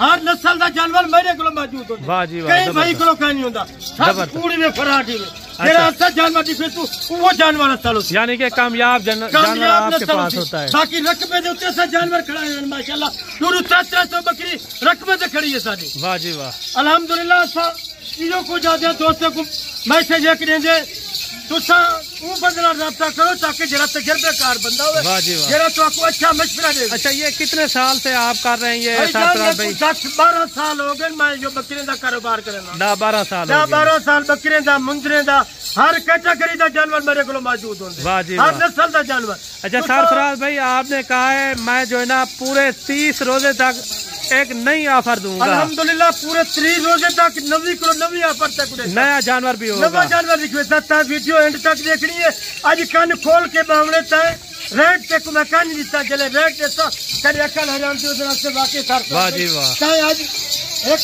ہر نسل دا جانور میرے کو موجود ہوتا واہ جی واہ کہیں بھائی کو کہیں نہیں ہوتا سب کوڑی میں فراٹی میں جڑا اصل جانور دکھے تو وہ جانور اصل ہوتا یعنی کہ کامیاب جانور آپ کے پاس ہوتا ہے باقی رقبے دے اتنے سا جانور کھڑا ہے ماشاءاللہ دور 300 بکری رقبے سے کھڑی ہے ساری واہ جی واہ الحمدللہ چیزوں کو جاتے دوستوں کو میسج ایک دیں دے تو وہ بندہ رابطہ کرو تاکہ جرا تجربہ کار بندہ ہوئے جرا تو آپ کو اچھا مشورہ دے. اچھا یہ کتنے سال سے آپ کر رہے ہیں یہ سرفراز بھائی؟ 10-12 سال ہو گئے میں جو بکرے دا کاروبار کرنا. 12 سال 12 سال بکرے دا مندرے دا ہر کیٹیگری دا جانور میرے کو موجود ہوندے ہر نسل دا جانور. اچھا سرفراز بھائی آپ نے کہا ہے میں جو ہے نا پورے 30 روزے تک ایک نئی آفر دوں گا. الحمدللہ پورے 30 روزے تک نئی آفر تک نیا جانور بھی ہوگا. نیا جانور دکھے سکتا ویڈیو اینڈ تک دیکھنی ہے. آج کان کھول کے باوڑے تے ریٹ تے کو میں کان نہیں دیتا چلے ریٹ تے تو کرے اکل حرام تے ادھر سے واقعی سر. واہ جی واہ. تے آج ایک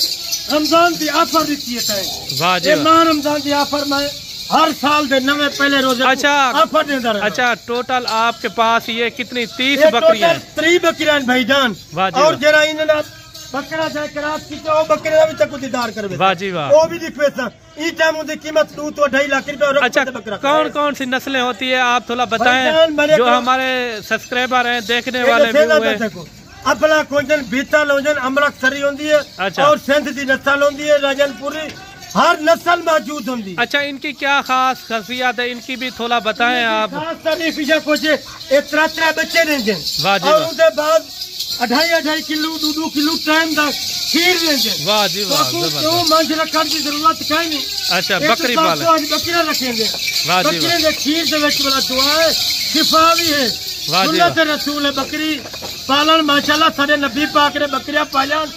رمضان دی آفر دیتی ہے تے. واہ جی. ماہ رمضان دی آفر میں ہر سال دے نوے پہلے روزے آفر دیندا رہا. اچھا ٹوٹل آپ کے پاس یہ کتنی 30 بکریاں ہیں؟ 30 بکریاں بھائی جان. اور جرا انہاں بکرا جائے کراس کی تو بکرے دا بھی تک دیدار کرے. واہ جی واہ. وہ بھی دیکھو سا ای ٹائم دی قیمت 2 تو 2.5 لاکھ روپے. اور اچھا کون کون سی نسلیں ہوتی ہے آپ تھوڑا بتائیں جو ہمارے سبسکرائبر ہیں دیکھنے والے بھی ہوئے. اپنا کونجن بیتا لونجن امرک سری ہوندی ہے اور سندھ دی نسل ہوندی ہے راجن پوری ہر نسل موجود ہوندی. اچھا ان کی کیا خاص خاصیت ہے ان کی بھی تھوڑا بتائیں آپ. خاص تعریف یہ کچھ ایک 3 بچے رہیں گے اور اس کے بعد 2.5 کلو 2 کلو ٹائم دا کھیر لیں گے. واہ جی واہ. تو مانج رکھنے کی ضرورت کہیں نہیں. اچھا بکری پالیں. بکریاں رکھیں گے. بکرے دے کھیر دے وچ بڑا دعا ہے شفا بھی ہے. سنت رسول ہے بکری پالن ماشاءاللہ سارے نبی پاک نے بکریاں پالن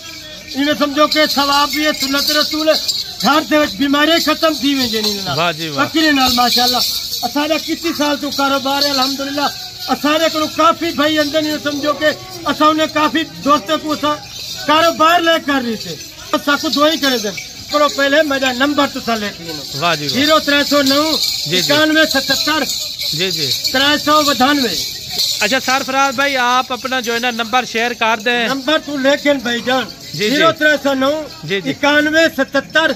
انہیں سمجھو کہ ثواب بھی ہے سنت رسول ہے. گھر دے وچ بیماریاں ختم تھی ویں جنی نال بکری نال ماشاءاللہ. اساڑا کتنی سال تو کاروبار ہے الحمدللہ. اسارے کو کافی بھائی اندر نہیں سمجھو کہ اساں نے کافی دوستوں کو کاروبار لے کر رہے تھے اساں کو دعائیں کرے دیں. چلو پہلے میرا نمبر تو سا لے کے 0309 9177 جی جی 392. اچھا سرفراز بھائی آپ اپنا جو ہے نا نمبر شیئر کر دیں. نمبر تو لیکن بھائی جان 0309 9177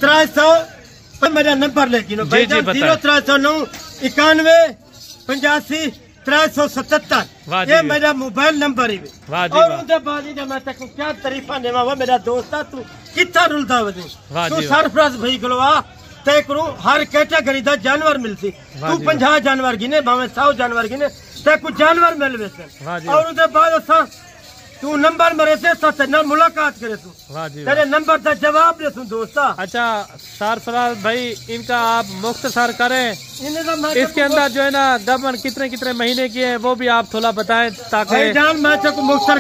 300 میرا نمبر لیکن بھائی جان 0309 91 377 یہ میرا موبائل نمبر ہی. اور ان کے بعد میں تک کیا تعریفاں دیواں وا میرا دوست تو کتنا رلدا وجے تو سرفراز بھائی کلوا تے کرو ہر کیٹیگری دا جانور ملسی. تو 50 جانور گنے باویں 100 جانور گنے تے کو جانور مل ویسے. اور ان کے بعد اساں تو نمبر مرے سے ساتھ نہ ملاقات کرے تو تیرے نمبر دا جواب دے سوں دوستا. اچھا سرفراز بھائی ان کا آپ مختصر کریں اس کے اندر جو ہے نا گبن کتنے مہینے کی ہے وہ بھی آپ تھوڑا بتائیں تاکہ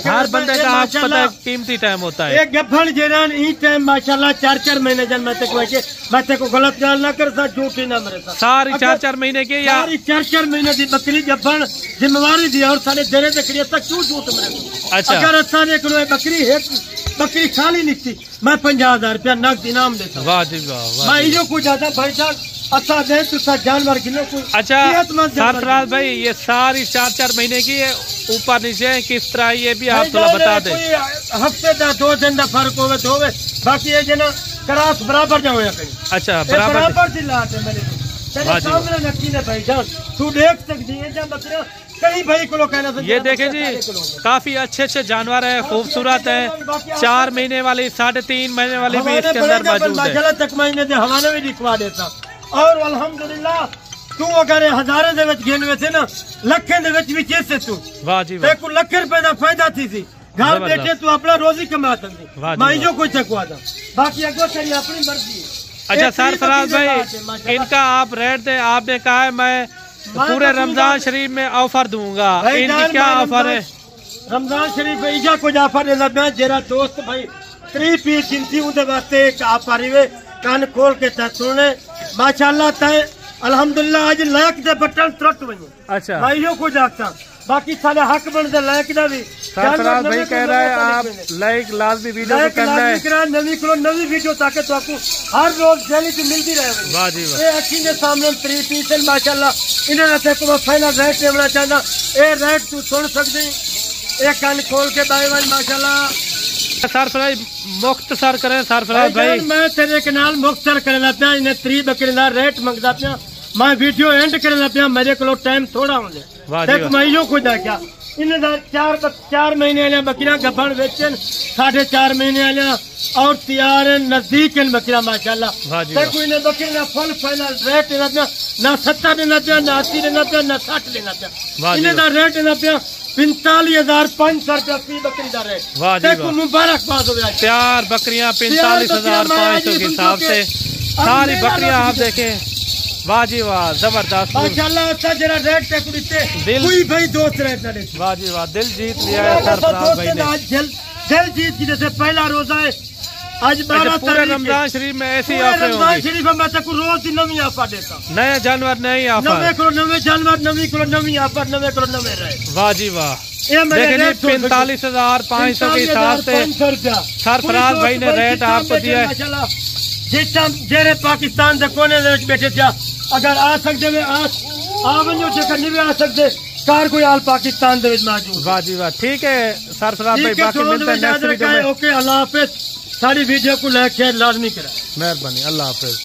ہر بندے کا آپ پتہ ہے قیمتی ٹائم ہوتا ہے. ایک گبن جیران ای ٹائم ماشاءاللہ 4 مہینے جن میں تے کو غلط گل نہ کر سا جھوٹی نہ مرے سا ساری 4 مہینے کی یا 4 مہینے دی بکری گبن ذمہ دی اور سارے جڑے بکری تک کیوں جھوٹ مرے. اچھا اگر سارے کو بکری ایک بکری خالی نکتی میں 50,000 روپیہ نقد انعام دیتا. واہ جی واہ. میں یہ کو زیادہ بھائی جان اچھا دے تو سا جانور گنے کوئی. اچھا سرفراز بھائی یہ ساری 4 مہینے کی ہے اوپر نیچے کس طرح یہ بھی آپ تھوڑا بتا دیں. ہفتے دا 2 دن دا فرق ہوے تو ہوے باقی یہ جنا کراس برابر جا ہویا کہیں. اچھا برابر دی لات ہے میرے تیرے سامنے نکی نے بھائی جان تو دیکھ سکتی ہے جب بکرا کئی بھائی کو کہنا. یہ دیکھیں جی کافی اچھے جانور ہیں خوبصورت ہیں. 4 مہینے والی 3.5 مہینے والی بھی اس کے اندر موجود ہے. تک مہینے دے حوالے بھی لکھوا دیتا. اور الحمدللہ تو اگر ہزارے دے وچ گھن ویسے نا لکھیں دے وچ بھی چیسے تو واہ جی تے کو لکھ روپے دا فائدہ تھی سی گھر بیٹھے تو اپنا روزی کما سکتی. میں جو کوئی چکوا دا باقی اگو تیری اپنی مرضی ہے. اچھا سرفراز بھائی ان کا آپ ریٹ دیں. آپ نے کہا ہے میں پورے رمضان شریف میں آفر دوں گا. ان کی کیا آفر ہے رمضان شریف ایجا کچھ آفر ہے لگا جیرا دوست بھائی 3 پیس گنتی ان دے واسطے ایک آفر ہے کان کھول کے تے سننے ماشاءاللہ تے الحمدللہ اج لائک دے بٹن ترٹ ونجے. اچھا بھائی جو کچھ آکھتا باقی سارے حق بن دے لائک دا بھی سرفراز بھائی کہہ رہا ہے آپ لائک لازمی ویڈیو کو کرنا ہے. نوی ویڈیو تاکہ تو آپ کو ہر روز ڈیلی کی ملتی رہے. واہ جی واہ. یہ اکھی دے سامنے 3 پیس ماشاءاللہ انہاں نے تے کو فائنل ریٹ دینا چاہنا. اے ریٹ تو سن سکدے اے کان کھول کے بھائی ماشاءاللہ سرفراز مختصر کریں سرفراز بھائی میں تیرے کنال مختصر کرنا پیا انہیں 3 بکری دا ریٹ منگدا پیا میں ویڈیو اینڈ کرنا پیا میرے کو ٹائم تھوڑا ہوندے تے میں یوں کوئی دیکھیا انہیں دا 4 مہینے والے بکریاں گبھن ویچن 4.5 مہینے والے اور تیار نزدیک ہیں بکریاں ماشاءاللہ تے کوئی نے بکری دا فل فائنل ریٹ دینا پیا نہ 70 دینا پیا نہ 80 دینا پیا نہ 60 دینا پیا انہیں دا ریٹ دینا پیا 45,500 روپیہ فی بکری دا ریٹ دیکھو مبارکباد ہو گیا تیار بکریاں 45,500 کے حساب سے ساری بکریاں آپ دیکھیں واہ جی واہ زبردست ماشاءاللہ اچھا جڑا ریٹ تے کوئی بھائی دوست ریٹ نہ دے واہ جی واہ دل جیت لیا ہے سرفراز بھائی نے دل جیت کی جیسے پہلا روزہ ہے آج 12 پورے رمضان شریف میں ایسی آفریں ہوں رمضان شریف میں تک روز دی نئی آفر دیتا نئے جانور نئی آفر نوے جانور نئی آفر نوے رہے واہ جی واہ دیکھیں 45,500 کے حساب سے سرفراز بھائی نے ریٹ آپ کو دیا ہے جیرے پاکستان دے کونے دے وچ بیٹھے تھا اگر آ سکتے میں آ ونجو جے نہیں آ سکتے کار کوئی حال پاکستان دے وچ موجود واہ جی واہ ٹھیک ہے سرفراز بھائی باقی ملتے ہیں نیکسٹ ویڈیو میں اوکے اللہ حافظ ساری ویڈیو کو لائک شیئر لازمی کریں مہربانی اللہ حافظ